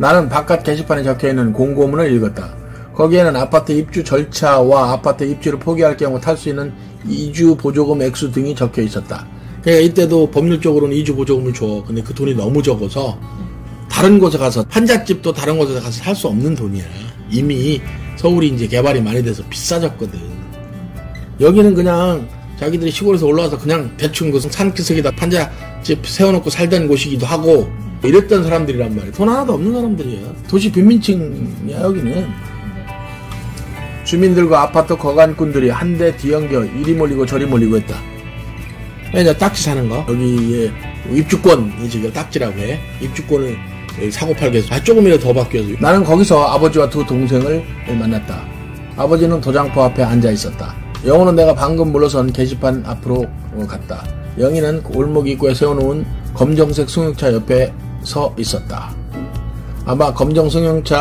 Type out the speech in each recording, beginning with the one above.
나는 바깥 게시판에 적혀있는 공고문을 읽었다. 거기에는 아파트 입주 절차와 아파트 입주를 포기할 경우 탈 수 있는 이주 보조금 액수 등이 적혀 있었다. 그러니까 이때도 법률적으로는 이주 보조금을 줘. 근데 그 돈이 너무 적어서 다른 곳에 가서 한잣집도 다른 곳에 가서 살 수 없는 돈이야. 이미 서울이 이제 개발이 많이 돼서 비싸졌거든. 여기는 그냥 자기들이 시골에서 올라와서 그냥 대충 그 산기슭에다 판잣집 세워놓고 살던 곳이기도 하고 이랬던 사람들이란 말이야. 돈 하나도 없는 사람들이야. 도시 빈민층이야 여기는. 주민들과 아파트 거간꾼들이 한데 뒤엉겨 이리 몰리고 저리 몰리고 했다. 이제 딱지 사는 거. 여기에 입주권이 지금 딱지라고 해. 입주권을 사고팔게 해서 조금이라도 더 바뀌어서. 나는 거기서 아버지와 두 동생을 만났다. 아버지는 도장포 앞에 앉아 있었다. 영호는 내가 방금 물러선 게시판 앞으로 갔다. 영희는 골목 입구에 세워놓은 검정색 승용차 옆에 서 있었다. 아마 검정 승용차에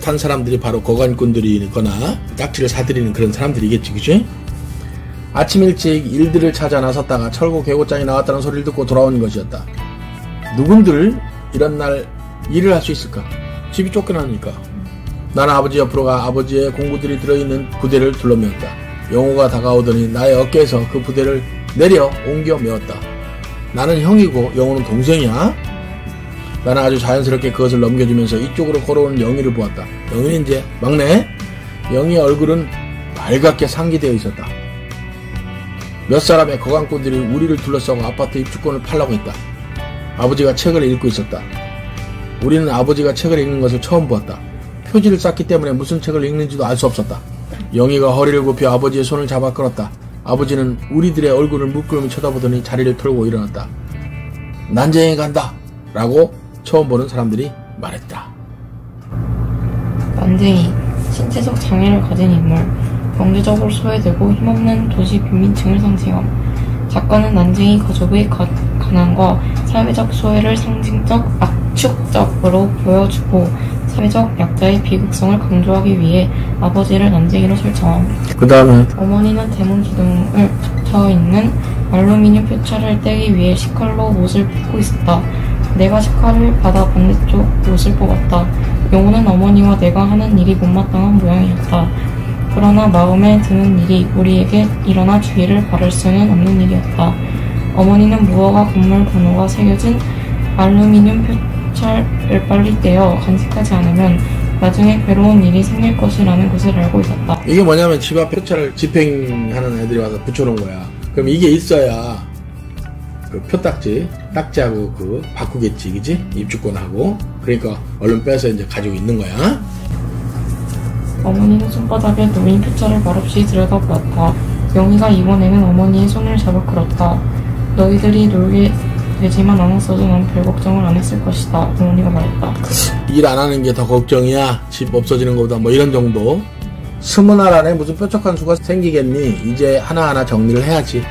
탄 사람들이 바로 거간꾼들이거나 딱지를 사들이는 그런 사람들이겠지, 그치? 아침 일찍 일들을 찾아 나섰다가 철거 개고장이 나왔다는 소리를 듣고 돌아온 것이었다. 누군들 이런 날 일을 할 수 있을까? 집이 쫓겨나니까. 나는 아버지 옆으로 가 아버지의 공구들이 들어있는 부대를 둘러매었다. 영호가 다가오더니 나의 어깨에서 그 부대를 내려 옮겨 메었다. 나는 형이고 영호는 동생이야. 나는 아주 자연스럽게 그것을 넘겨주면서 이쪽으로 걸어오는 영희를 보았다. 영희는 이제 막내. 영희의 얼굴은 빨갛게 상기되어 있었다. 몇 사람의 거간꾼들이 우리를 둘러싸고 아파트 입주권을 팔라고 했다. 아버지가 책을 읽고 있었다. 우리는 아버지가 책을 읽는 것을 처음 보았다. 표지를 쌌기 때문에 무슨 책을 읽는지도 알 수 없었다. 영희가 허리를 굽혀 아버지의 손을 잡아 끌었다. 아버지는 우리들의 얼굴을 물끄러미 쳐다보더니 자리를 털고 일어났다. 난쟁이 간다! 라고 처음 보는 사람들이 말했다. 난쟁이, 신체적 장애를 가진 인물, 경제적으로 소외되고 힘없는 도시 빈민층을 상징함. 작가는 난쟁이 가족의 가난과 사회적 소외를 상징적 압축적으로 보여주고 사회적 약자의 비극성을 강조하기 위해 아버지를 난쟁이로 설정함. 그 다음에 어머니는 대문 기둥을 붙어있는 알루미늄 표차를 떼기 위해 식칼로 못을 뽑고 있었다. 내가 식칼을 받아 반대쪽 못을 뽑았다. 영호는 어머니와 내가 하는 일이 못마땅한 모양이었다. 그러나 마음에 드는 일이 우리에게 일어나 주의를 바랄 수는 없는 일이었다. 어머니는 무허가 건물 번호가 새겨진 알루미늄 표차를 빨리 떼어 간직하지 않으면 나중에 괴로운 일이 생길 것이라는 것을 알고 있었다. 이게 뭐냐면 집 앞 표차를 집행하는 애들이 와서 붙여놓은 거야. 그럼 이게 있어야 그 표딱지, 딱지하고 그 바꾸겠지, 그지? 입주권하고. 그러니까 얼른 빼서 이제 가지고 있는 거야. 어머니는 손바닥에 놓인 표차를 말없이 들여다보았다. 영희가 이번에는 어머니의 손을 잡아 끌었다. 너희들이 놀게 되지만 않았어도 난 별 걱정을 안 했을 것이다. 어머니가 말했다. 일 안 하는 게 더 걱정이야. 집 없어지는 것보다 뭐 이런 정도. 20알 안에 무슨 뾰족한 수가 생기겠니? 이제 하나하나 정리를 해야지.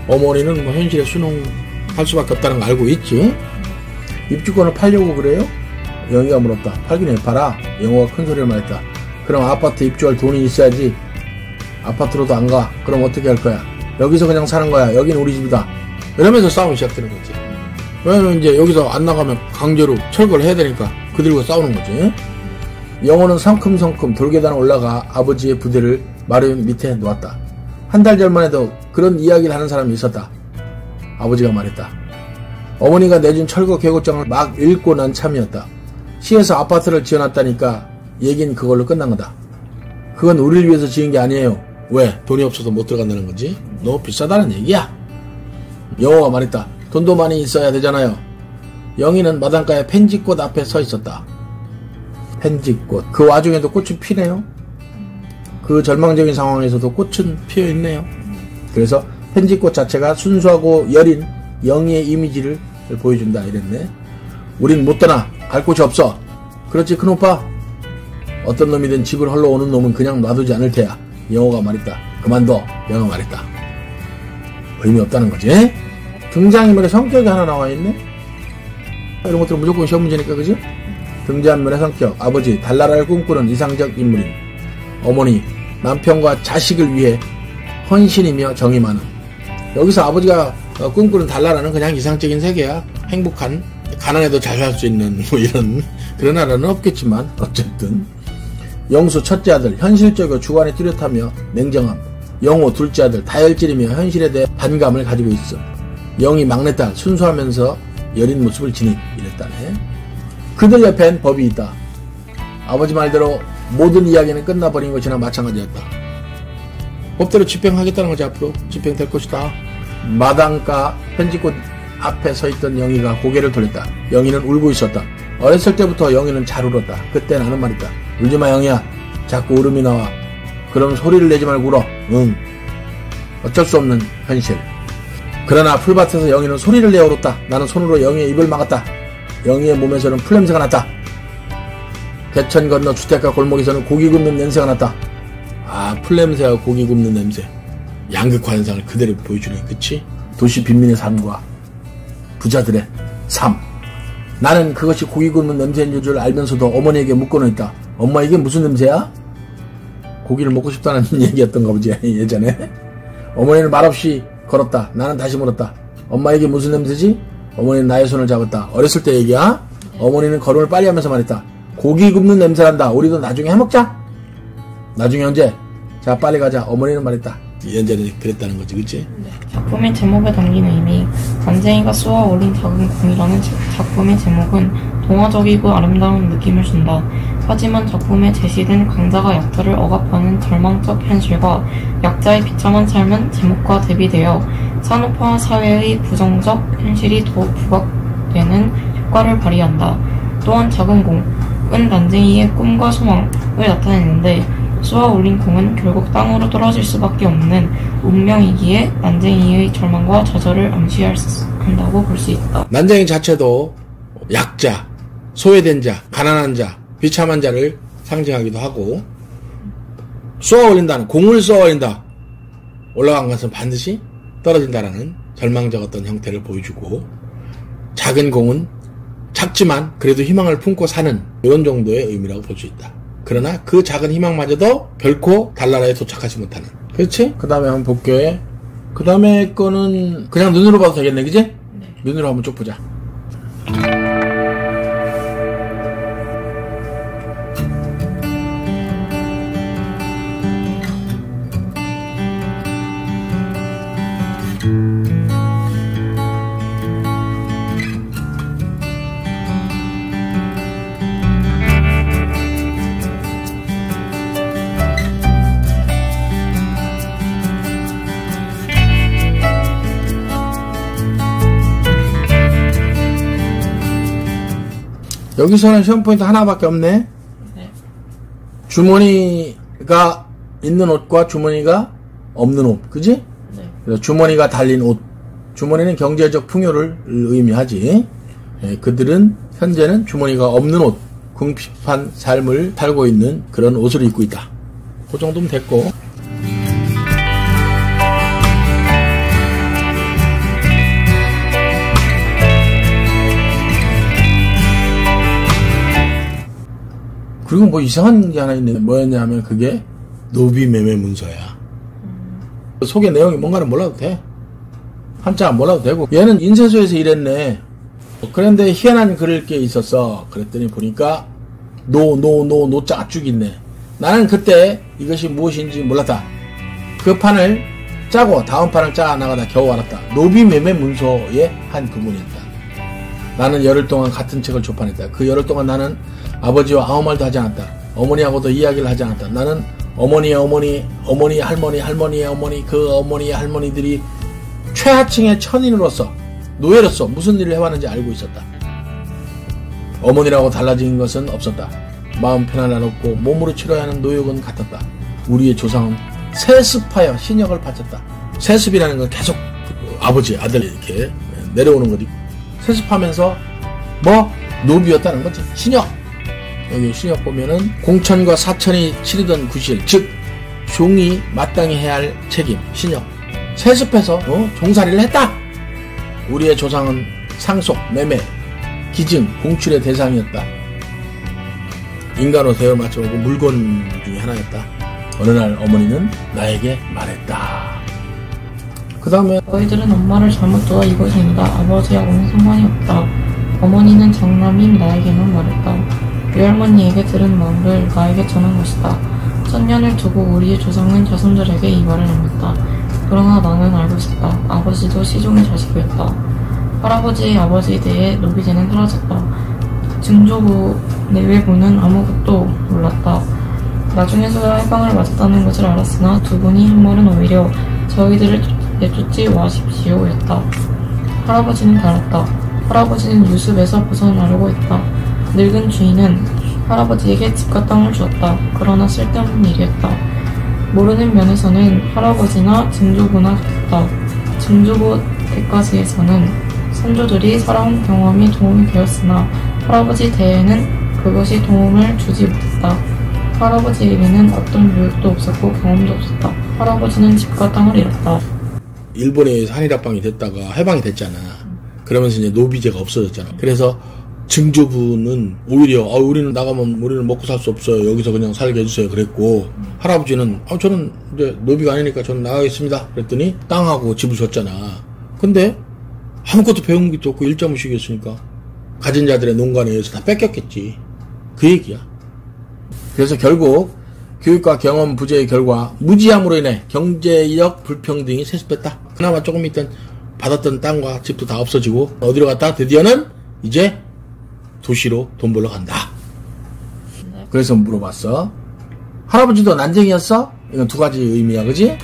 어머니는 뭐 현실에 순응할 수밖에 없다는 거 알고 있지. 입주권을 팔려고 그래요? 영희가 물었다. 팔긴 왜 팔아? 영호가 큰 소리를 말했다. 그럼 아파트 입주할 돈이 있어야지. 아파트로도 안 가. 그럼 어떻게 할 거야? 여기서 그냥 사는 거야. 여긴 우리 집이다. 이러면서 싸움이 시작되는 거지. 왜냐면 이제 여기서 안 나가면 강제로 철거를 해야 되니까 그들과 싸우는 거지. 영호는 성큼성큼 돌계단을 올라가 아버지의 부대를 마루 밑에 놓았다. 한 달 전만 해도 그런 이야기를 하는 사람이 있었다. 아버지가 말했다. 어머니가 내준 철거 계획장을 막 읽고 난 참이었다. 시에서 아파트를 지어놨다니까 얘긴 그걸로 끝난 거다. 그건 우리를 위해서 지은 게 아니에요. 왜? 돈이 없어서 못 들어간다는 거지? 너무 비싸다는 얘기야. 영호가 말했다. 돈도 많이 있어야 되잖아요. 영희는 마당가에 펜지꽃 앞에 서 있었다. 펜지꽃. 그 와중에도 꽃이 피네요. 그 절망적인 상황에서도 꽃은 피어있네요. 그래서 펜지꽃 자체가 순수하고 여린 영희의 이미지를 보여준다 이랬네. 우린 못 떠나. 갈 곳이 없어. 그렇지 큰오빠? 어떤 놈이든 집을 헐러 오는 놈은 그냥 놔두지 않을 테야. 영호가 말했다. 그만둬. 영호가 말했다. 의미 없다는 거지? 등장인물의 성격이 하나 나와있네? 이런 것들은 무조건 시험 문제니까 그지? 등장인물의 성격. 아버지, 달나라를 꿈꾸는 이상적 인물인. 어머니, 남편과 자식을 위해 헌신이며 정이 많은. 여기서 아버지가 꿈꾸는 달나라는 그냥 이상적인 세계야. 행복한, 가난해도 잘 살 수 있는 뭐 이런 그런 나라는 없겠지만 어쨌든 영수 첫째 아들 현실적이고 주관이 뚜렷하며 냉정함. 영호 둘째 아들 다혈질이며 현실에 대해 반감을 가지고 있어. 영희 막내딸 순수하면서 여린 모습을 지닌 이랬다네. 그들 옆엔 법이 있다. 아버지 말대로 모든 이야기는 끝나버린 것이나 마찬가지였다. 법대로 집행하겠다는 거지. 앞으로 집행될 것이다. 마당가 편지꽃 앞에 서있던 영희가 고개를 돌렸다. 영희는 울고 있었다. 어렸을 때부터 영희는 잘 울었다. 그때 나는 말했다. 울지마 영희야. 자꾸 울음이 나와. 그럼 소리를 내지 말고 울어. 응. 어쩔 수 없는 현실. 그러나 풀밭에서 영희는 소리를 내어 울었다. 나는 손으로 영희의 입을 막았다. 영희의 몸에서는 풀냄새가 났다. 대천 건너 주택가 골목에서는 고기 굽는 냄새가 났다. 아, 풀냄새와 고기 굽는 냄새. 양극화 현상을 그대로 보여주네. 그치? 도시 빈민의 삶과 부자들의 삶. 나는 그것이 고기 굽는 냄새인 줄 알면서도 어머니에게 묻고는 있다. 엄마 이게 무슨 냄새야? 고기를 먹고 싶다는 얘기였던가 보지 예전에. 어머니는 말없이 걸었다. 나는 다시 물었다. 엄마 이게 무슨 냄새지? 어머니는 나의 손을 잡았다. 어렸을 때 얘기야? 어머니는 걸음을 빨리 하면서 말했다. 고기 굽는 냄새난다. 우리도 나중에 해먹자. 나중에 언제? 자 빨리 가자. 어머니는 말했다. 예전에 그랬다는 거지, 그치? 네. 작품의 제목에 담긴 의미. 난쟁이가 쏘아 올린 작은 공이라는 작품의 제목은 동화적이고 아름다운 느낌을 준다. 하지만 작품에 제시된 강자가 약자를 억압하는 절망적 현실과 약자의 비참한 삶은 제목과 대비되어 산업화 사회의 부정적 현실이 더욱 부각되는 효과를 발휘한다. 또한 작은 공은 난쟁이의 꿈과 소망을 나타내는데 쏘아 올린 공은 결국 땅으로 떨어질 수밖에 없는 운명이기에 난쟁이의 절망과 좌절을 암시한다고 볼 수 있다. 난쟁이 자체도 약자, 소외된 자, 가난한 자, 비참한 자를 상징하기도 하고, 쏘아 올린다는, 공을 쏘아 올린다. 올라간 것은 반드시 떨어진다라는 절망적 어떤 형태를 보여주고, 작은 공은 작지만 그래도 희망을 품고 사는 이런 정도의 의미라고 볼 수 있다. 그러나 그 작은 희망마저도 결코 달나라에 도착하지 못하는. 그렇지? 그 다음에 한번 볼게. 그 다음에 거는 그냥 눈으로 봐도 되겠네, 그지? 네. 눈으로 한번 쭉 보자. 여기서는 시험 포인트 하나밖에 없네. 네. 주머니가 있는 옷과 주머니가 없는 옷, 그지? 네. 그래서 주머니가 달린 옷. 주머니는 경제적 풍요를 의미하지. 예, 그들은 현재는 주머니가 없는 옷, 궁핍한 삶을 살고 있는 그런 옷을 입고 있다. 그 정도면 됐고. 그리고 뭐 이상한 게 하나 있네. 뭐였냐면 그게 노비 매매 문서야. 속의 내용이 뭔가는 몰라도 돼. 한자 안 몰라도 되고. 얘는 인쇄소에서 일했네. 그런데 희한한 글을 게 있었어. 그랬더니 보니까 노자가 쭉 있네. 나는 그때 이것이 무엇인지 몰랐다. 그 판을 짜고 다음 판을 짜 나가다 겨우 알았다. 노비 매매 문서의 한 부분이었다. 나는 열흘 동안 같은 책을 조판했다. 그 열흘 동안 나는 아버지와 아무 말도 하지 않았다. 어머니하고도 이야기를 하지 않았다. 나는 어머니의 어머니, 할머니의 어머니, 그 어머니의 할머니들이 최하층의 천인으로서, 노예로서 무슨 일을 해왔는지 알고 있었다. 어머니라고 달라진 것은 없었다. 마음 편안한 없고 몸으로 치러야 하는 노역은 같았다. 우리의 조상은 세습하여 신역을 바쳤다. 세습이라는 건 계속 아버지, 아들 이렇게 내려오는 거지. 세습하면서 뭐 노비였다는 거지. 신역. 여기 신역 보면은 공천과 사천이 치르던 구실, 즉 종이 마땅히 해야 할 책임, 신역. 세습해서 종살이를 했다. 우리의 조상은 상속, 매매, 기증, 공출의 대상이었다. 인간으로 대우를 맞춰오고 물건 중에 하나였다. 어느 날 어머니는 나에게 말했다. 그 다음에 너희들은 엄마를 잘못 두어 이것이 아니다. 아버지하고는 상관이 없다. 어머니는 장남인 나에게만 말했다. 외할머니에게 들은 말을 나에게 전한 것이다. 1000년을 두고 우리의 조상은 자손들에게 이 말을 남겼다. 그러나 나는 알고 있었다. 아버지도 시종의 자식이었다. 할아버지의 아버지에 대해 노비제는 사라졌다. 증조부 내외부는 아무것도 몰랐다. 나중에서야 해방을 맞았다는 것을 알았으나 두 분이 한 말은 오히려 저희들을 내쫓지 마십시오였다. 할아버지는 달았다. 할아버지는 유습에서 벗어나려고 했다. 늙은 주인은 할아버지에게 집과 땅을 주었다. 그러나 쓸데없는 일이었다. 모르는 면에서는 할아버지나 증조부나 같다. 증조부 때까지에서는 선조들이 살아온 경험이 도움이 되었으나 할아버지 때에는 그것이 도움을 주지 못했다. 할아버지에게는 어떤 교육도 없었고 경험도 없었다. 할아버지는 집과 땅을 잃었다. 일본에 의해서 한일합방이 됐다가 해방이 됐잖아. 그러면서 이제 노비제가 없어졌잖아. 그래서 증조부는 오히려 우리는 나가면 우리는 먹고 살 수 없어요. 여기서 그냥 살게 해주세요. 그랬고 할아버지는 저는 이제 노비가 아니니까 저는 나가겠습니다. 그랬더니 땅하고 집을 줬잖아. 근데 아무것도 배운 것도 없고 일자무식이었으니까 가진 자들의 농간에 의해서 다 뺏겼겠지. 그 얘기야. 그래서 결국 교육과 경험 부재의 결과 무지함으로 인해 경제적 불평등이 세습했다. 그나마 조금 있던 받았던 땅과 집도 다 없어지고 어디로 갔다? 드디어는 이제 도시로 돈 벌러 간다. 그래서 물어봤어. 할아버지도 난쟁이였어? 이건 두 가지 의미야, 그지?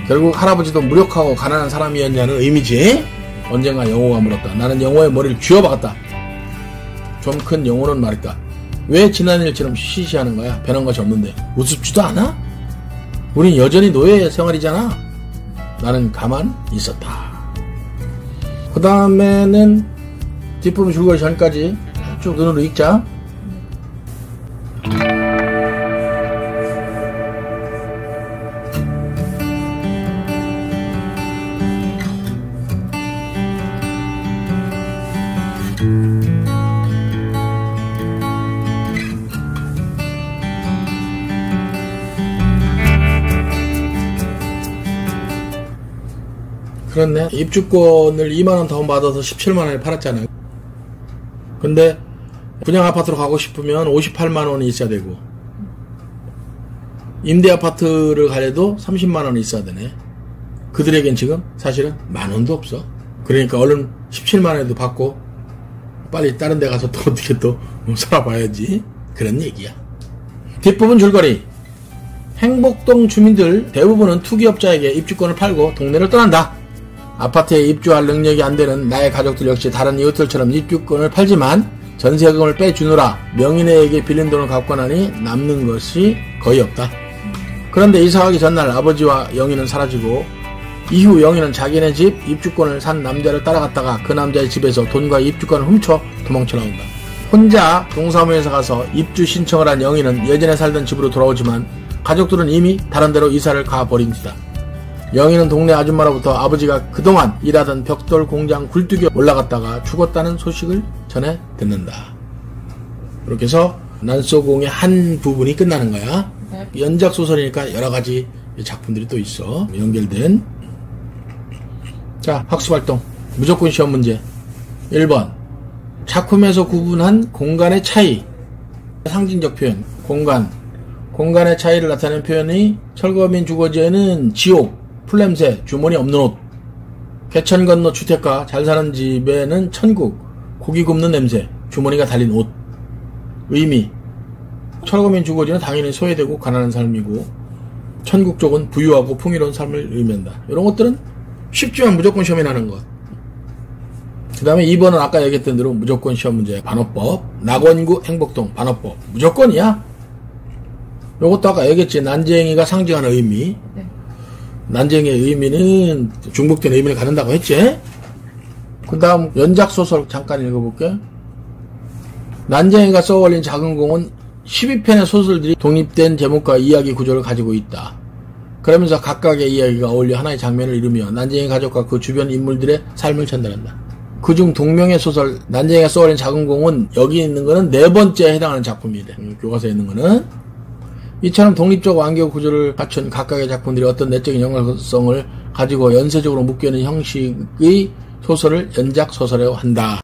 결국 할아버지도 무력하고 가난한 사람이었냐는 의미지. 언젠가 영호가 물었다. 나는 영호의 머리를 쥐어박았다. 좀 큰 영호는 말했다. 왜 지난 일처럼 시시하는 거야? 변한 것이 없는데. 우습지도 않아? 우린 여전히 노예 생활이잖아. 나는 가만 있었다. 그 다음에는 뒷부분 줄거리 전까지 쭉 눈으로 읽자. 그렇네. 입주권을 2만원 더 받아서 17만원에 팔았잖아. 근데 분양 아파트로 가고 싶으면 58만원이 있어야 되고 임대 아파트를 가려도 30만원이 있어야 되네. 그들에겐 지금 사실은 만원도 없어. 그러니까 얼른 17만원에도 받고 빨리 다른 데 가서 또 어떻게 또 살아봐야지. 그런 얘기야. 뒷부분 줄거리. 행복동 주민들 대부분은 투기업자에게 입주권을 팔고 동네를 떠난다. 아파트에 입주할 능력이 안 되는 나의 가족들 역시 다른 이웃들처럼 입주권을 팔지만 전세금을 빼주느라 명인에게 빌린 돈을 갚고 나니 남는 것이 거의 없다. 그런데 이사가기 전날 아버지와 영희는 사라지고 이후 영희는 자기네 집 입주권을 산 남자를 따라갔다가 그 남자의 집에서 돈과 입주권을 훔쳐 도망쳐 나온다. 혼자 동사무소에 가서 입주 신청을 한 영희는 예전에 살던 집으로 돌아오지만 가족들은 이미 다른 데로 이사를 가버린 뒤다. 영희는 동네 아줌마로부터 아버지가 그동안 일하던 벽돌 공장 굴뚝에 올라갔다가 죽었다는 소식을 전해 듣는다. 이렇게 해서 난소공의 한 부분이 끝나는 거야. 연작 소설이니까 여러 가지 작품들이 또 있어. 연결된. 자, 학습활동. 무조건 시험 문제. 1번. 작품에서 구분한 공간의 차이. 상징적 표현. 공간. 공간의 차이를 나타내는 표현이 철거민 주거지에는 지옥, 풀냄새, 주머니 없는 옷. 개천 건너 주택가, 잘 사는 집에는 천국, 고기 굽는 냄새, 주머니가 달린 옷. 의미. 철거민 주거지는 당연히 소외되고 가난한 삶이고 천국 쪽은 부유하고 풍요로운 삶을 의미한다. 이런 것들은 쉽지만 무조건 시험에 나는 것. 그 다음에 2번은 아까 얘기했던 대로 무조건 시험 문제. 반어법. 낙원구 행복동 반어법. 무조건이야. 요것도 아까 얘기했지. 난쟁이가 상징하는 의미. 네. 난쟁이의 의미는 중복된 의미를 갖는다고 했지. 그 다음 연작소설 잠깐 읽어볼게. 난쟁이가 써올린 작은 공은 12편의 소설들이 독립된 제목과 이야기 구조를 가지고 있다. 그러면서 각각의 이야기가 어울려 하나의 장면을 이루며 난쟁이 가족과 그 주변 인물들의 삶을 전달한다. 그중 동명의 소설 난쟁이가 써올린 작은 공은 여기 있는 거는 4번째에 해당하는 작품이래. 교과서에 있는 거는. 이처럼 독립적 완결 구조를 갖춘 각각의 작품들이 어떤 내적인 연관성을 가지고 연쇄적으로 묶여있는 형식의 소설을 연작소설이라고 한다.